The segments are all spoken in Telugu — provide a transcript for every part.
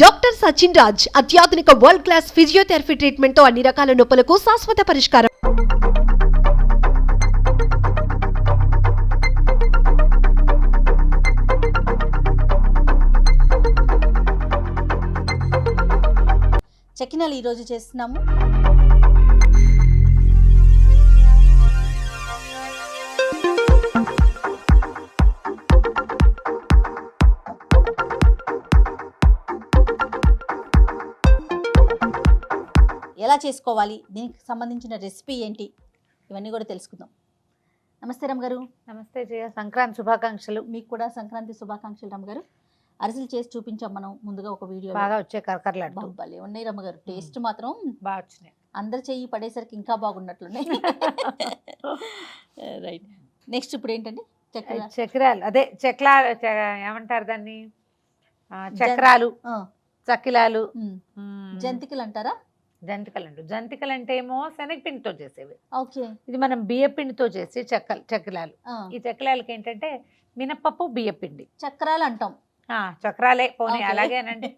డాక్టర్ సచిన్ రాజ్ అత్యాధునిక వరల్డ్ క్లాస్ ఫిజియోథెరపీ ట్రీట్మెంట్ తో అన్ని రకాల నొప్పులకు శాశ్వత పరిష్కారం. చెక్కినాలు ఈరోజు చేస్తున్నాము. ఎలా చేసుకోవాలి, దీనికి సంబంధించిన రెసిపీ ఏంటి, ఇవన్నీ కూడా తెలుసుకుందాం. నమస్తే రమ్మ గారు. నమస్తే జయ, సంక్రాంతి శుభాకాంక్షలు. మీకు కూడా సంక్రాంతి శుభాకాంక్షలు రమ్మ గారు. అరిసెలు చేసి చూపించాం మనం ముందుగా ఒక వీడియో. బాగా వచ్చే కరకరలాడు భలే ఉన్నాయి రమ్మ గారు. టేస్ట్ మాత్రం బాగా వచ్చినాయి. అందరు చెయ్యి పడేసరికి ఇంకా బాగున్నట్లున్నాయి. రైట్. నెక్స్ట్ ఇప్పుడు ఏంటండి? చక్రాలు, అదే ఏమంటారు దాన్ని, చక్రాలు, చక్కిలాలు, జంతికలు అంటారా? జంతికలు అంటే ఏమో శనగపిండితో చేసేవి. ఓకే. ఇది మనం బియ్యపిండితో చేసి చక్రాలు. ఈ చక్రాలకి ఏంటంటే మినపప్పు బియ్యపిండి. చక్రాలు అంటాం. చక్రాలే పోనీ, అలాగేనండి.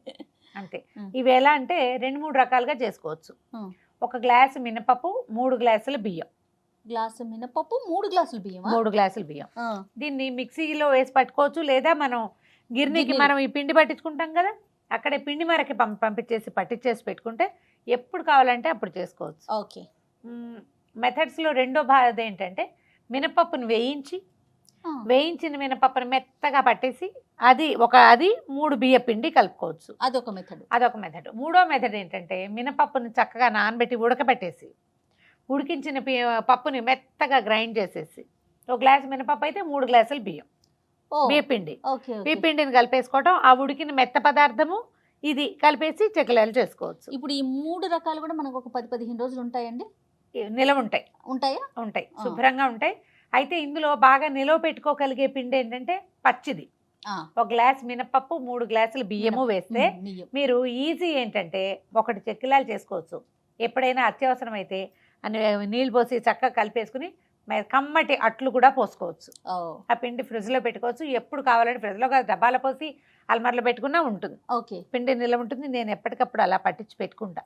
అంతే. ఇవి ఎలా అంటే 2-3 రకాలుగా చేసుకోవచ్చు. 1 గ్లాసు మినపప్పు, 3 గ్లాసుల బియ్యం. గ్లాసు మినపప్పు, 3 గ్లాసులు బియ్యం. 3 గ్లాసుల బియ్యం. దీన్ని మిక్సీలో వేసి పట్టుకోవచ్చు, లేదా మనం గిర్నీకి మనం ఈ పిండి పట్టించుకుంటాం కదా, అక్కడే పిండి మరకి పంపించేసి పట్టించేసి పెట్టుకుంటే ఎప్పుడు కావాలంటే అప్పుడు చేసుకోవచ్చు. ఓకే. మెథడ్స్లో రెండో భాగం ఏంటంటే మినపప్పును వేయించిన మినపప్పును మెత్తగా పట్టేసి అది 3 బియ్య పిండి కలుపుకోవచ్చు. అదొక మెథడ్. మూడో మెథడ్ ఏంటంటే మినపప్పును చక్కగా నానబెట్టి ఉడకబెట్టేసి ఉడికించిన పప్పుని మెత్తగా గ్రైండ్ చేసేసి 1 గ్లాసు మినపప్పు అయితే 3 గ్లాసులు బియ్యపిండి. బియ్యపిండిని కలిపేసుకోవటం, ఆ ఉడికిన మెత్త పదార్థము ఇది కలిపేసి చెక్కలాలు చేసుకోవచ్చు. ఇప్పుడు ఈ 3 రకాలు కూడా మనకు ఒక 10-15 రోజులు ఉంటాయండి, నిలవ ఉంటాయి. శుభ్రంగా ఉంటాయి. అయితే ఇందులో బాగా నిలవ పెట్టుకోగలిగే పిండి ఏంటంటే పచ్చిది. 1 గ్లాస్ మినపప్పు, 3 గ్లాసులు బియ్యము వేస్తే మీరు ఈజీ ఏంటంటే 1 చెక్కిలాలు చేసుకోవచ్చు. ఎప్పుడైనా అత్యవసరం అయితే నీళ్ళు పోసి చక్కగా కలిపేసుకుని కమ్మటి అట్లు కూడా పోసుకోవచ్చు. ఆ పిండి ఫ్రిడ్జ్లో పెట్టుకోవచ్చు. ఎప్పుడు కావాలంటే ఫ్రిడ్జ్లో కాదు, డబ్బాలో పోసి అల్మార్లో పెట్టుకున్నా ఉంటుంది. ఓకే. పిండి నిల్వ ఉంటుంది. నేను ఎప్పటికప్పుడు అలా పట్టించి పెట్టుకుంటా.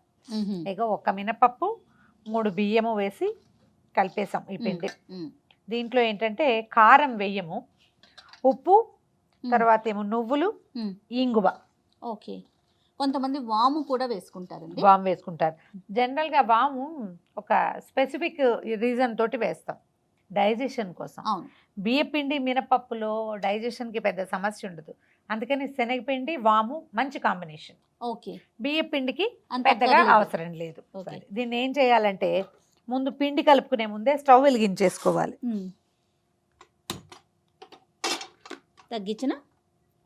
ఇక 1 మినపప్పు, 3 బియ్యము వేసి కలిపేసాం ఈ పిండి. దీంట్లో ఏంటంటే కారం వెయ్యము, ఉప్పు, తర్వాత ఏమో నువ్వులు, ఇంగువ. ఓకే. కొంతమంది వాము కూడా వేసుకుంటారండి. వాము వేసుకుంటారు. జనరల్గా వాము ఒక స్పెసిఫిక్ రీజన్ తోటి వేస్తాం, డైజెషన్ కోసం. బియ్యపిండి మినపప్పులో డైజెషన్కి పెద్ద సమస్య ఉండదు, అందుకని శనగపిండి వాము మంచి కాంబినేషన్. ఓకే. బియ్యపిండికి పెద్దగా అవసరం లేదు. దీన్ని ఏం చేయాలంటే ముందు పిండి కలుపుకునే ముందే స్టవ్ వెలిగించేసుకోవాలి. తగ్గించిన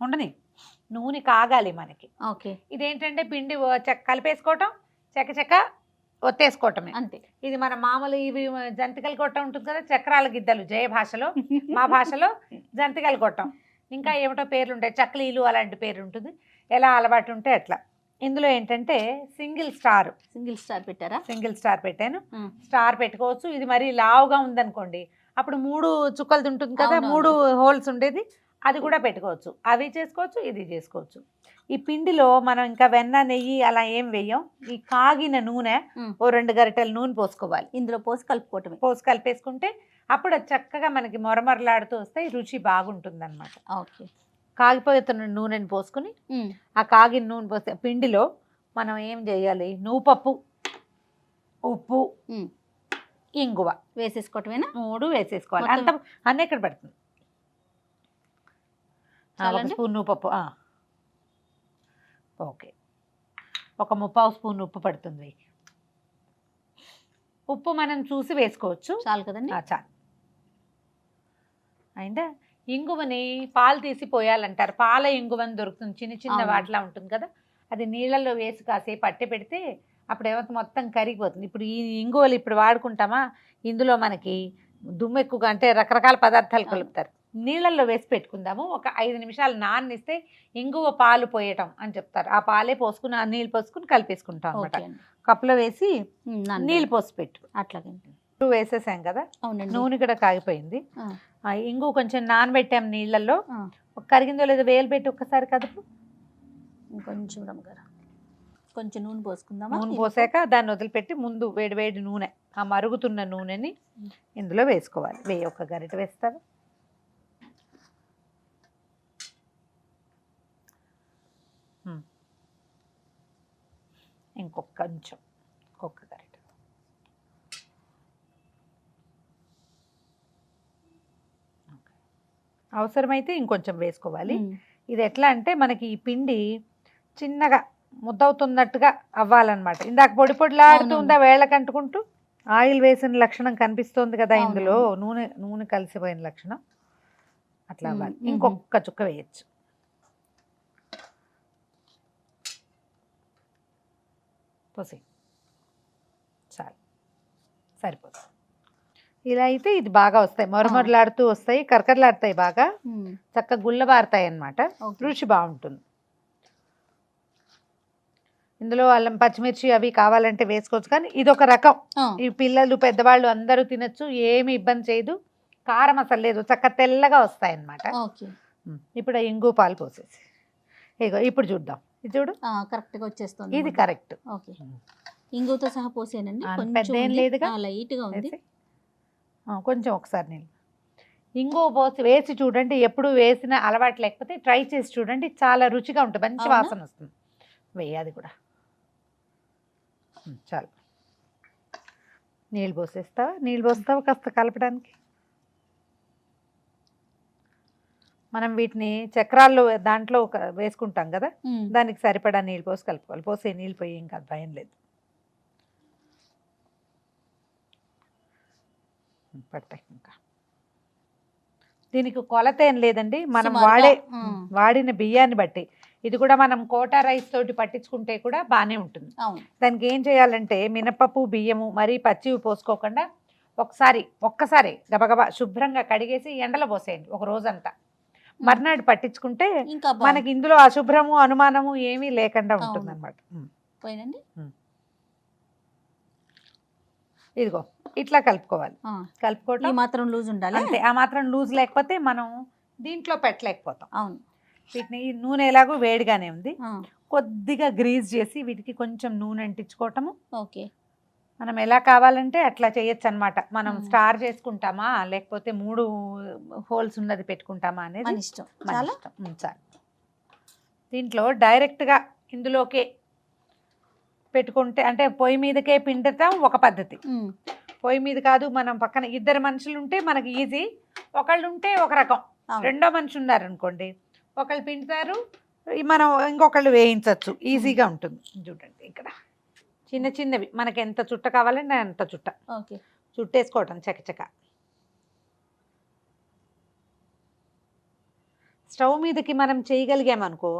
ఉండని నూనె కాగాలి మనకి. ఓకే. ఇదేంటంటే పిండి కలిపేసుకోవటం, చెక్క ఒత్తేసుకోవటమే అంతే. ఇది మన మామూలు ఇవి జంతికలు కొట్టం ఉంటుంది కదా, చక్రాల గిద్దలు జయ భాషలో, మా భాషలో జంతికలు కొట్టం. ఇంకా ఏమిటో పేర్లు ఉంటాయి, చక్లీలు అలాంటి పేరు ఉంటుంది. ఎలా అలవాటు ఉంటే అట్లా. ఇందులో ఏంటంటే సింగిల్ స్టార్ పెట్టారా? సింగిల్ స్టార్ పెట్టాను. స్టార్ పెట్టుకోవచ్చు. ఇది మరీ లావుగా ఉందనుకోండి, అప్పుడు 3 చుక్కలది ఉంటుంది కదా, 3 హోల్స్ ఉండేది, అది కూడా పెట్టుకోవచ్చు. అవి చేసుకోవచ్చు, ఇది చేసుకోవచ్చు. ఈ పిండిలో మనం ఇంకా వెన్న, నెయ్యి అలా ఏం వేయం. ఈ కాగిన నూనె 2 గరిటెల నూనె పోసుకోవాలి. ఇందులో పోసి కలిపేసుకుంటే అప్పుడు అది చక్కగా మనకి మొరమొరలాడుతూ వస్తే రుచి బాగుంటుంది అనమాట. ఓకే. కాగిపోతున్న నూనెని పోసుకుని ఆ కాగిన నూనె పోస్తే పిండిలో మనం ఏం చేయాలి, నువ్వుపప్పు, ఉప్పు, ఇంగువ వేసేసుకోవటమేనా? 3 వేసేసుకోవాలి. అంత అన్నీ ఎక్కడ పడుతుంది. 1 స్పూన్ నువ్వుపప్పు, ఓకే, 1 ముప్పావు స్పూన్ ఉప్పు పడుతుంది. ఉప్పు మనం చూసి వేసుకోవచ్చు. చాలు కదండి? చాలు. అండ్ ఇంగువని పాలు తీసి పోయాలంటారు. పాల ఇంగువని దొరుకుతుంది, చిన్న వాటిలా ఉంటుంది కదా, అది నీళ్ళల్లో వేసి కాసేపు పట్టి పెడితే అప్పుడు ఏమైనా మొత్తం కరిగిపోతుంది. ఇప్పుడు ఈ ఇంగువలు ఇప్పుడు వాడుకుంటామా, ఇందులో మనకి దుమ్ము ఎక్కువగా అంటే రకరకాల పదార్థాలు కలుపుతారు. నీళ్ళల్లో వేసి పెట్టుకుందాము. ఒక 5 నిమిషాలు నాననిస్తే ఇంగువ పాలు పోయటం అని చెప్తారు. ఆ పాలే పోసుకుని, ఆ నీళ్ళు పోసుకుని కలిపేసుకుంటాం అనమాట. కప్పులో వేసి నీళ్ళు పోసి పెట్టు. అట్లాగే వేసేసాం కదా, నూనె కూడా కాగిపోయింది. ఇంగువ కొంచెం నానబెట్టాం నీళ్ళల్లో. కరిగిందో లేదో వేలు పెట్టి ఒక్కసారి కదుపు. ఇంకొంచెం రమ్మగారు కొంచెం నూనె పోసుకుందామా? నూనె పోసాక దాన్ని వదిలిపెట్టి ముందు వేడి నూనె, ఆ మరుగుతున్న నూనెని ఇందులో వేసుకోవాలి. ఒక గరిట వేస్తారు. ఇంకొక గరిట. అవసరమైతే ఇంకొంచెం వేసుకోవాలి. ఇది ఎట్లా అంటే మనకి ఈ పిండి చిన్నగా ముద్దవుతున్నట్టుగా అవ్వాలన్నమాట. ఇందాక పొడిలాడుతుందా వేళ్ళకి అంటుకుంటూ ఆయిల్ వేసిన లక్షణం కనిపిస్తోంది కదా ఇందులో, నూనె కలిసిపోయిన లక్షణం అట్లా అవ్వాలి. ఇంకొక చుక్క వేయచ్చు. పోసి చాలు, సరిపోతుంది. ఇలా అయితే ఇది బాగా వస్తాయి, మొరమొరలాడుతూ వస్తాయి, కరకరలాడతాయి, బాగా చక్కగా గుల్లబారుతాయి అన్నమాట. రుచి బాగుంటుంది. ఇందులో అల్లం పచ్చిమిర్చి అవి కావాలంటే వేసుకోవచ్చు, కానీ ఇదొక రకం. ఈ పిల్లలు పెద్దవాళ్ళు అందరూ తినచ్చు, ఏమి ఇబ్బంది చేయదు. కారం అసలు లేదు, చక్కగా తెల్లగా వస్తాయి అన్నమాట. ఇప్పుడు ఇంగు పాలు పోసేసి ఇగో ఇప్పుడు చూద్దాం. ఇది చూడు కరెక్ట్గా వచ్చేస్తుంది. ఇది కరెక్ట్. ఓకే, ఇంగుతో సహా పోసేనండి. పెద్ద ఏం లేదుగా, లైట్గా ఉంది. కొంచెం ఒకసారి నీళ్ళు ఇంగు పోసి వేసి చూడండి. ఎప్పుడు వేసిన అలవాటు లేకపోతే ట్రై చేసి చూడండి, చాలా రుచిగా ఉంటుంది, మంచి వాసన వస్తుంది. వేయాది కూడా. చాలు. నీళ్ళు పోస్తావా కాస్త కలపడానికి. మనం వీటిని చక్రాల్లో దాంట్లో వేసుకుంటాం కదా, దానికి సరిపడా నీళ్ళు పోసి కలుపుకోవాలి. పోసే నీళ్ళు పోయి ఇంకా భయం లేదు. పట్టాయి. ఇంకా దీనికి కొలత ఏం లేదండి, మనం వాడిన బియ్యాన్ని బట్టి. ఇది కూడా మనం కోటా రైస్ తోటి పట్టించుకుంటే కూడా బాగానే ఉంటుంది. దానికి ఏం చేయాలంటే మినపప్పు బియ్యము మరీ పచ్చివి పోసుకోకుండా ఒక్కసారి గబగబా శుభ్రంగా కడిగేసి ఎండలో పోసేయండి ఒక రోజంతా. మర్నాడు పట్టించుకుంటే మనకి ఇందులో అశుభ్రము అనుమానము ఏమీ లేకుండా ఉంటుంది అన్నమాట. ఇదిగో ఇట్లా కలుపుకోవాలి. కలుపుకోవటం మాత్రం లూజ్ ఉండాలి అంతే. ఆ మాత్రం లూజ్ లేకపోతే మనం దీంట్లో పెట్టలేకపోతాం. అవును. వీటిని నూనె ఎలాగో వేడిగానే ఉంది, కొద్దిగా గ్రీజ్ చేసి వీటికి కొంచెం నూనె అంటించుకోవటము. ఓకే, మనం ఎలా కావాలంటే అట్లా చేయొచ్చు అనమాట. మనం స్టార్ చేసుకుంటామా లేకపోతే 3 హోల్స్ ఉన్నది పెట్టుకుంటామా అనేది ఇష్టం. చాలు. దీంట్లో డైరెక్ట్గా ఇందులోకే పెట్టుకుంటే అంటే పొయ్యి మీదకే పిండటం ఒక పద్ధతి. పొయ్యి మీద కాదు, మనం పక్కన 2 మనుషులు ఉంటే మనకి ఈజీ. ఒకళ్ళు ఉంటే ఒక రకం, రెండో మనిషి ఉన్నారనుకోండి ఒకళ్ళు పిండుతారు, మనం ఇంకొకళ్ళు వేయించవచ్చు, ఈజీగా ఉంటుంది. చూడండి ఇక్కడ చిన్నవి మనకి ఎంత చుట్ట కావాలంటే అంత చుట్ట చుట్టేసుకోవటం చకచక. స్టవ్ మీదకి మనం చేయగలిగామనుకో,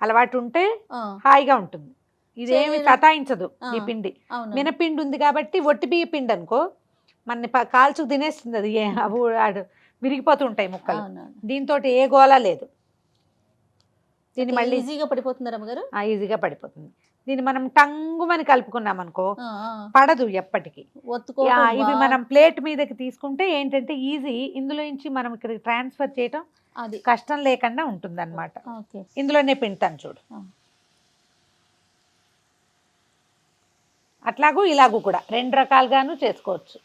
అలవాటు ఉంటే హాయిగా ఉంటుంది. ఇదేమి సతాయించదు ఈ పిండి. మినపిండి ఉంది కాబట్టి ఒట్టి బియ్య పిండి అనుకో మన కాల్చుకు తినేస్తుంది, అది విరిగిపోతుంటాయి ముక్కలు. దీంతో ఏ గోలా లేదు. దీన్ని మళ్ళీ ఈజీగా పడిపోతుంది రమ్మగారు. ఈజీగా పడిపోతుంది. దీన్ని మనం టంగుమని కలుపుకున్నాం అనుకో పడదు ఎప్పటికీ. ఇవి మనం ప్లేట్ మీదకి తీసుకుంటే ఏంటంటే ఈజీ, ఇందులో నుంచి మనం ఇక్కడ ట్రాన్స్ఫర్ చేయటం అది కష్టం లేకుండా ఉంటుంది అనమాట. ఇందులోనే పిండుతాను చూడు. అట్లాగూ ఇలాగూ కూడా 2 రకాలుగాను చేసుకోవచ్చు.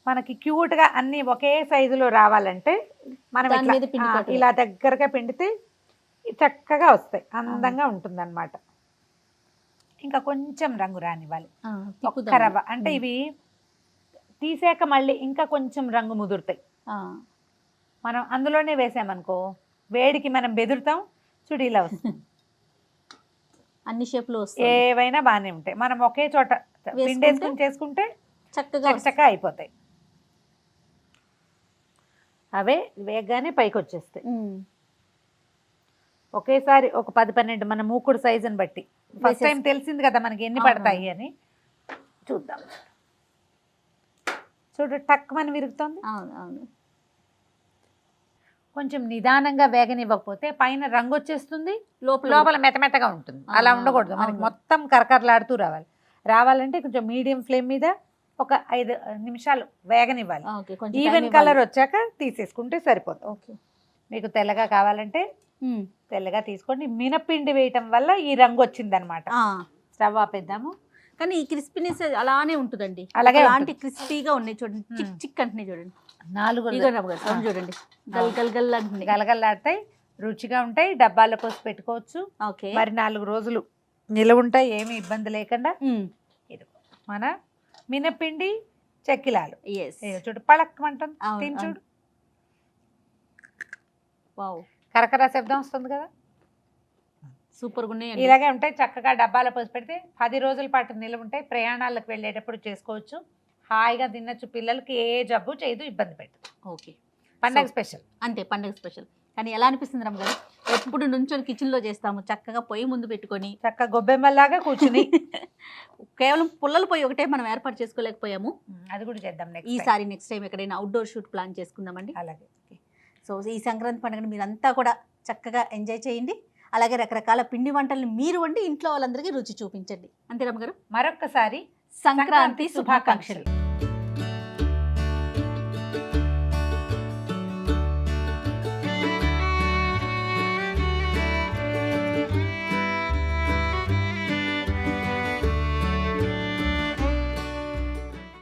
మనకి క్యూట్గా అన్నీ ఒకే సైజులో రావాలంటే మనం ఇలా దగ్గరగా పిండితే చక్కగా వస్తాయి, అందంగా ఉంటుంది అన్నమాట. ఇంకా కొంచెం రంగు రానివ్వాలి, ఒక్క రవ్వ. అంటే ఇవి తీసాక మళ్ళీ ఇంకా కొంచెం రంగు ముదురుతాయి. మనం అందులోనే వేసామనుకో వేడికి మనం బెదురుతాం, చూడు ఇలా వస్తుంది. అన్ని షేప్లు ఏవైనా బాగానే ఉంటాయి. మనం ఒకే చోట పిండేసుకుని చేసుకుంటే చక్కగా అయిపోతాయి. అవే వేగగానే పైకి వచ్చేస్తాయి. ఒకేసారి ఒక 10-12 మన మూకుడు సైజుని బట్టి. ఫస్ట్ టైం తెలిసింది కదా మనకి ఎన్ని పడతాయి అని. చూద్దాం. చూడు టక్ అని విరుగుతుంది. కొంచెం నిదానంగా వేగనివ్వకపోతే పైన రంగు వచ్చేస్తుంది, లోపల మెత్తమెత్తగా ఉంటుంది. అలా ఉండకూడదు, మనకి మొత్తం కరకరలాడుతూ రావాలంటే కొంచెం మీడియం ఫ్లేమ్ మీద ఒక 5 నిమిషాలు వేగనివ్వాలి. ఓకే, కొంచెం ఈవెన్ time కలర్ ఇవ్వాలి. వచ్చాక తీసేసుకుంటే సరిపోతుంది. ఓకే. మీకు తెల్లగా కావాలంటే తెల్లగా తీసుకోండి. మినపిండి వేయటం వల్ల ఈ రంగు వచ్చింది అనమాట. స్టవ్ ఆపేద్దాము. కానీ ఈ క్రిస్పీనెస్ అలానే ఉంటుందండి. అలాగే అలాంటి క్రిస్పీగా ఉన్నాయి చూడండి, చిక్ చిక్ అంటున్నాయి చూడండి. 4 ఇదిగో రమ్మ గారు, సౌండ్ చూడండి, గల్ గల్ గల్ అంటున్నాయి. గలగల్లాడతాయి, రుచిగా ఉంటాయి. డబ్బాలో పోసి పెట్టుకోవచ్చు. ఓకే. మరి 4 రోజులు నిలువ ఉంటాయి, ఏమి ఇబ్బంది లేకుండా. ఇది మన మినపిండి చెక్కిలాలు. ఇదిగో చూడు, పళక్కమంటుంది. తిని చూడు, వావ్, కరకర శబ్దం వస్తుంది కదా. సూపర్ గా ఉన్నాయి. ఇలాగే ఉంటాయి. చక్కగా డబ్బాలో పోసి పెడితే 10 రోజుల పాటు నిలువ ఉంటాయి. ప్రయాణాలకు వెళ్ళేటప్పుడు చేసుకోవచ్చు. హాయిగా తినచ్చు. పిల్లలకి ఏ జబ్బు చేయదు, ఇబ్బంది పెట్టదు. ఓకే, పండగ స్పెషల్ అంతే, పండగ స్పెషల్. కానీ ఎలా అనిపిస్తుంది రమ్మ గారు? ఎప్పుడు నుంచొని కిచెన్ లో చేస్తాము, చక్కగా పొయ్యి ముందు పెట్టుకొని చక్కగా గొబ్బెమ్మలాగా కూర్చుని. కేవలం పుల్లల పొయ్యి ఒకటే మనం ఏర్పాటు చేసుకోలేకపోయాము. అది కూడా చేద్దాం ఈసారి నెక్స్ట్ టైం ఎక్కడైనా అవుట్డోర్ షూట్ ప్లాన్ చేసుకుందామండి. అలాగే. సో ఈ సంక్రాంతి పండుగను మీరంతా కూడా చక్కగా ఎంజాయ్ చేయండి. అలాగే రకరకాల పిండి వంటల్ని మీరు వండి ఇంట్లో వాళ్ళందరికీ రుచి చూపించండి. అంతే రమ్మ గారు, మరొక్కసారి సంక్రాంతి శుభాకాంక్షలు.